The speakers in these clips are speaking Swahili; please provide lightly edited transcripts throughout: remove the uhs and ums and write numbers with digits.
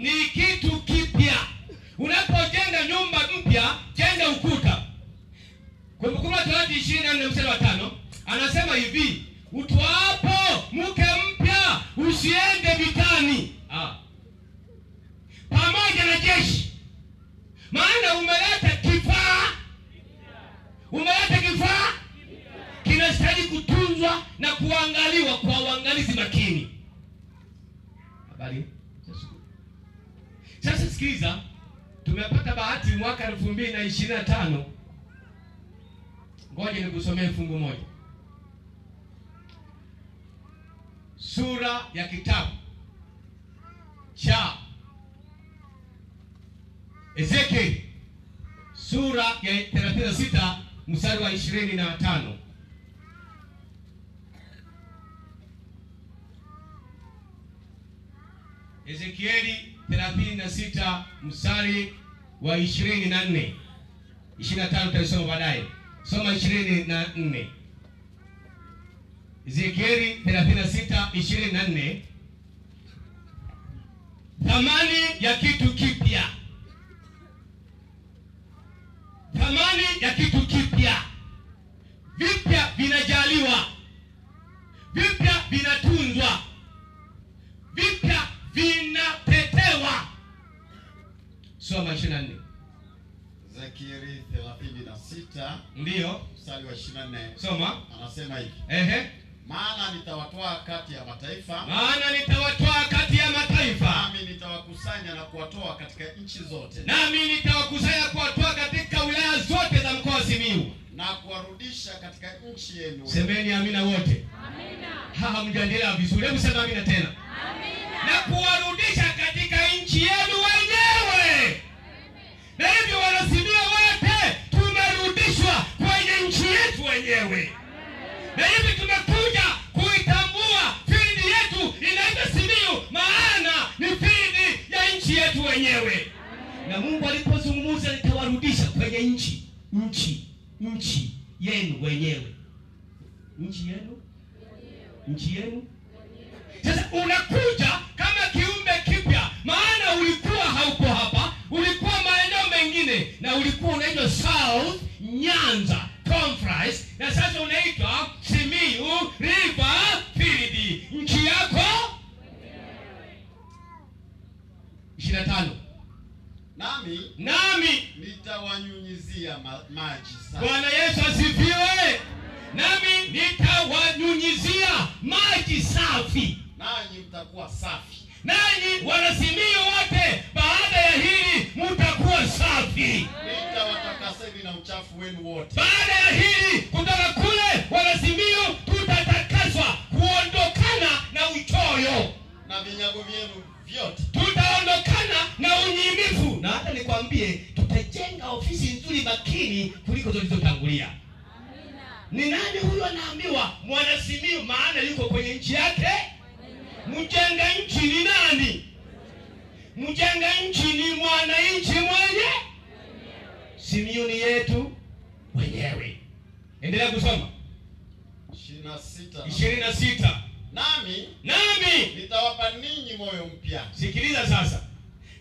ni kitu kipya. Unapojenga nyumba mpya, jenga ukuta. Kumbukumbu la Torati 24:5 anasema hivi, utwapo mke mpya usiende vitani pamoja na jeshi, maana umeleta kifaa. Umeleta kifaa kinastahili kutunzwa na kuangaliwa kwa uangalizi makini. Habari? Sasa sikiliza, tumepata bahati mwaka 2025. Ngoja nikusomee fungu moja. Sura ya kitabu cha Ezekiel, sura ya 36 mstari wa 25. Ezekieli 36 mstari wa 24. 25 tutasoma baadaye. Soma 24. Ezekieli 36:24. Thamani ya kitu kipya. Thamani ya kitu kipya. Vipya vinajaliwa. Vipya vinatunzwa. Vipya vinapetewa. Soma 24. Ezekieli 36 ndio mstari wa 24. Soma. Anasema hivi. Maana nitawatoa kati ya mataifa. Maana nitawatoa kati ya mataifa. Nami nitawakusanya na kuwatoa katika nchi zote. Nami nitawakusanya kuwatoa katika wilaya zote za mkoa wa Simiyu. Na kuwarudisha katika nchi yenu. Semeni amina wote. Amina. Mjaendelea vizuri. Hebu sema amina tena. Amina. Na kuwarudisha katika nchi yenu wenyewe. Na hivyo wanasimia wote tumerudishwa kwenye nchi yetu wenyewe. Na hivi tumekuja kuitambua field yetu inaitwa Simiyu, maana ni field ya nchi yetu wenyewe. Na Mungu alipozungumza nitawarudisha kwenye nchi yenu wenyewe. Nchi yenu? Nchi yenu? Sasa unakuja kama kiumbe kipya, maana ulikuwa hauko hapa, ulikuwa maeneo mengine, na ulikuwa unaitwa South Nyanza Conference, na sasa unaitwa Simiyu River Field. Nchi yako 25. Nami nitawanyunyizia maji safi. Bwana Yesu asifiwe. Nami nitawanyunyizia maji safi. Nanyi mtakuwa safi. Nanyi Wanasimiyu wote baada ya hili mtakuwa safi. Nitawatakasa hivi na uchafu wenu wote. Baada ya hili kutoka kule Wanasimiyu tutatakaswa kuondokana na uchoyo. Na vinyago vyenu vyote. Tutaondokana na unyimifu. Na hata nikwambie tutajenga ofisi nzuri makini kuliko zilizotangulia. Amina. Ni nani huyo anaambiwa Mwanasimiyu maana yuko kwenye nchi yake? Mjenga nchi ni nani? Mjenga nchi ni mwananchi mwenye. Simiyu ni yetu wenyewe. Endelea kusoma. 26. Nami nitawapa ninyi moyo mpya. Sikiliza sasa.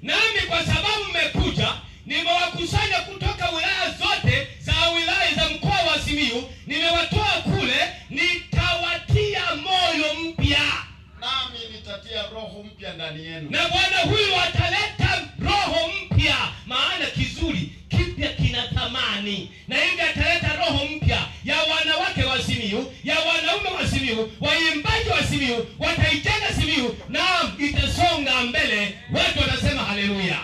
Nami kwa sababu mmekuja, nimewakusanya kutoka wilaya zote za wilaya za mkoa wa Simiyu, nimewatoa kule, nitawatia moyo mpya. Nami nitatia roho mpya ndani yenu. Na Bwana huyu ataleta roho mpya, maana kizuri kipya kina thamani. Na hivi ataleta roho mpya ya wanawake wa Simiyu, ya wanaume wa Simiyu, waimbaji wa Simiyu, wataijenga Simiyu, na itasonga mbele. Watu watasema haleluya.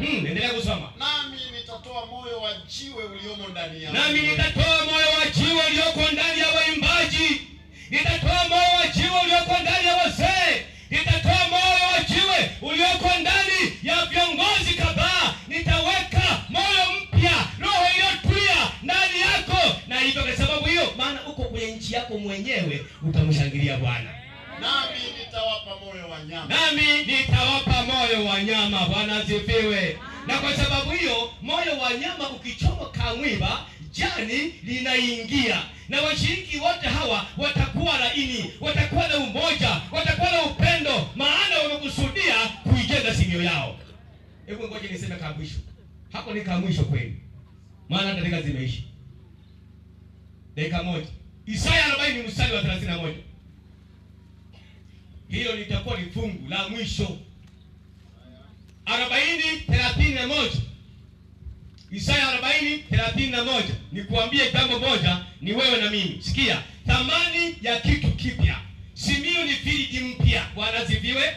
Endelea kusoma. Nami nitatoa moyo wa jiwe uliomo ndani yao. Nami nitatoa moyo wa jiwe ulioko ndani ya waimbaji. Nitatoa moyo wa jiwe ulioko ndani ya wazee. Nitatoa moyo wa jiwe ulioko ndani ya viongozi kadhaa. Nitaweka moyo mpya, roho iliyotulia ndani yako. Na hivyo kwa sababu hiyo, maana uko kwenye nchi yako mwenyewe, utamshangilia Bwana. Nami nitawapa moyo wa nyama. Nami nitawapa moyo wa nyama. Bwana asifiwe. Na kwa sababu hiyo, moyo wa nyama ukichomoka mwiba, jani linaingia. Na washiriki wote hawa watakuwa laini, watakuwa na umoja, watakuwa na upendo, maana wamekusudia kuijenga maazimio yao. Hebu ngoja niseme kama mwisho. Hapo ni kama mwisho kweli. Maana dakika zimeisha. Dakika moja. Isaya 40 mstari wa 31. Hilo litakuwa ni fungu la mwisho. 40:31. Isaya 40:31. Nikuambie jambo moja, ni wewe na mimi. Sikia, thamani ya kitu kipya. Simiyu ni firiji mpya. Bwana asifiwe.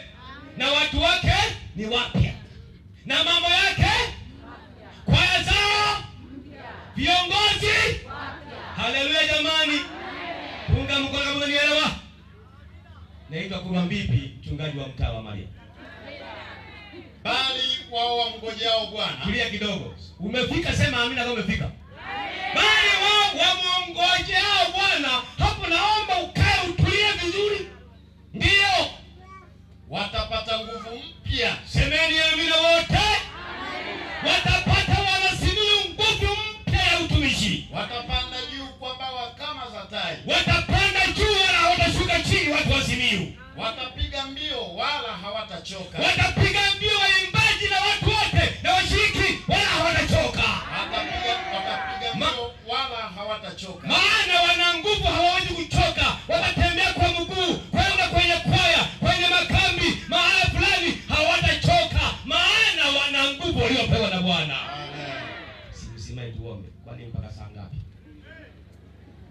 Na watu wake ni wapya. Na mambo yake kwaya zao viongozi. Haleluya jamani. Punga mkono kama unielewa. Naitwa Kurwa Mbipi, mchungaji wa mtaa wa Maria. Bali wao wamngojao Bwana. Tulia kidogo. Umefika, sema amina kama umefika. Bali wao wamngojao Bwana. Hapo naomba ukae utulie vizuri. Ndio Watapata nguvu mpya. semeni amina wote. Watapata wanasimiyu nguvu mpya ya utumishi. Watapanda juu kwa bawa kama za tai. Watapanda juu wala hawatashuka chini watu wa Simiyu. Watapiga mbio wala hawatachoka. Watapiga mbio waimbaji na watu wote na washiriki wala hawatachoka. Watapiga mbio wala hawatachoka. Maana wana nguvu, hawawezi kuchoka. Watatembea kwa mguu kwenda kwenye kwaya, kwenye makambi, mahala fulani, hawatachoka. Maana wana nguvu waliopewa na Bwana. Amen. Simsimame tuombe. Kwani mpaka saa ngapi?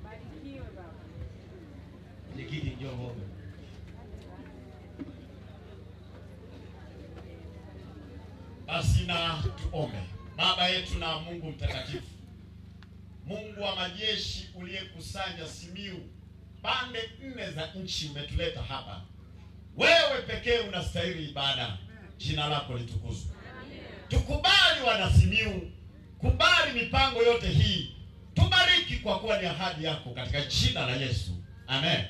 Barikiwe baba. Nikiti njoo ngombe. Basi na tuombe. Baba yetu na Mungu mtakatifu, Mungu wa majeshi uliyekusanya Simiyu pande 4 za nchi, umetuleta hapa. Wewe pekee unastahili ibada. Jina lako litukuzwe. Tukubali wana Simiyu, kubali mipango yote hii. Tubariki kwa kuwa ni ahadi yako, katika jina la Yesu. Amen.